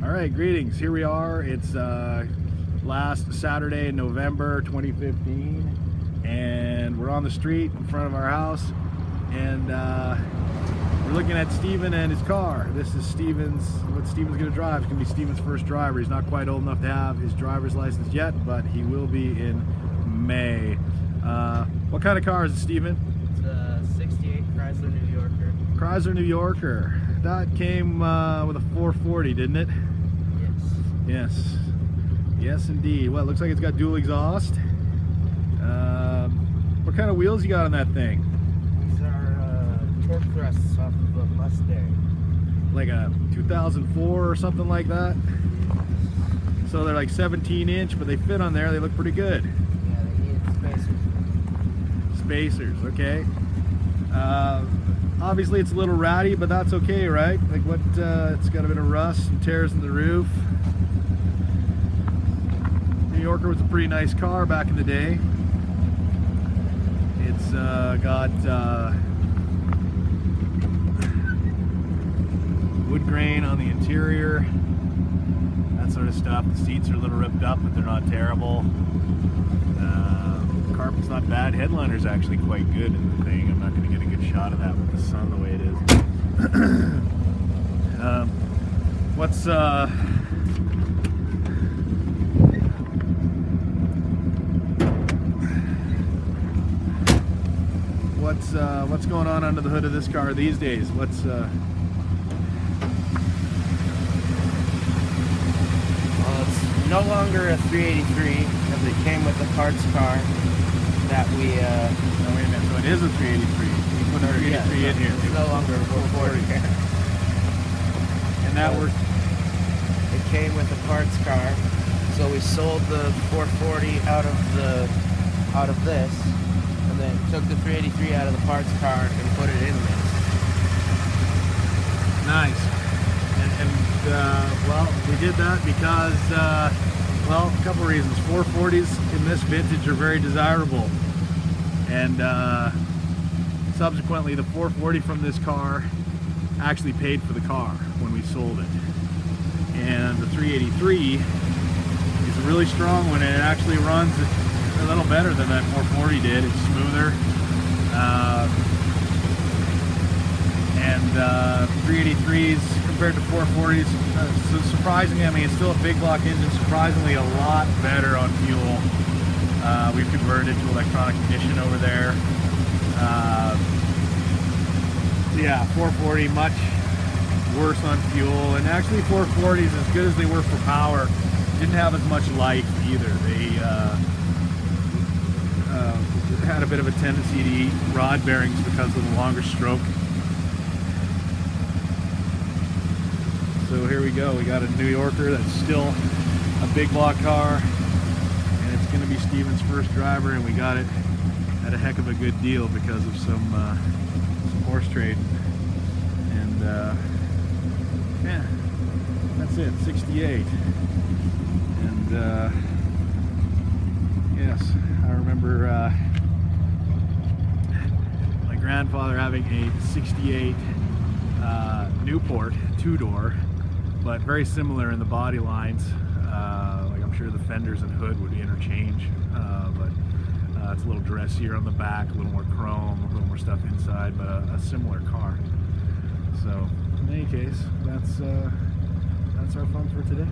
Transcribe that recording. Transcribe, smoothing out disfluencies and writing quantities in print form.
All right, greetings. Here we are. It's last Saturday in November 2015, and we're on the street in front of our house, and we're looking at Steven and his car. This is what Steven's going to drive. It's going to be Steven's first driver. He's not quite old enough to have his driver's license yet, but he will be in May. What kind of car is it, Steven? It's a 68 Chrysler New Yorker. Chrysler New Yorker. That came with a 440, didn't it? Yes. Yes, indeed. Well, it looks like it's got dual exhaust. What kind of wheels you got on that thing? These are torque thrusts off of a Mustang. Like a 2004 or something like that? So they're like 17-inch, but they fit on there. They look pretty good. Yeah, they needed spacers. Spacers, okay. Obviously it's a little ratty, but that's okay, right? Like it's got a bit of rust and tears in the roof. New Yorker was a pretty nice car back in the day. It's got wood grain on the interior, that sort of stuff. The seats are a little ripped up, but they're not terrible. Carpet's not bad. Headliner's actually quite good in the thing. I'm not going to get a good shot of that with the sun the way it is. What's going on under the hood of this car these days? Well, it's no longer a 383 because it came with the parts car that we. Oh, wait a minute. So it is a 383. You put a 383 in here. It's no longer a 440. And that works. It came with a parts car, so we sold the 440 out of this, and then took the 383 out of the parts car and put it in this. Nice. Well, we did that because, well, a couple of reasons. 440s in this vintage are very desirable, and subsequently the 440 from this car actually paid for the car when we sold it. And the 383 is a really strong one, and it actually runs a little better than that 440 did. It's smoother. 383s compared to 440s, so surprisingly, I mean, it's still a big block engine, surprisingly a lot better on fuel. We've converted to electronic ignition over there. Yeah, 440 much worse on fuel, and actually 440s, as good as they were for power, didn't have as much life either. They had a bit of a tendency to eat rod bearings because of the longer stroke. So here we go. We got a New Yorker that's still a big block car, and it's going to be Steven's first driver, and we got it at a heck of a good deal because of some horse trading. And yeah, that's it. 68. And yes, I remember my grandfather having a 68 Newport two-door, but very similar in the body lines. Like I'm sure the fenders and hood would interchange, but it's a little dressier on the back, a little more chrome, a little more stuff inside, but a similar car. So in any case, that's our fun for today.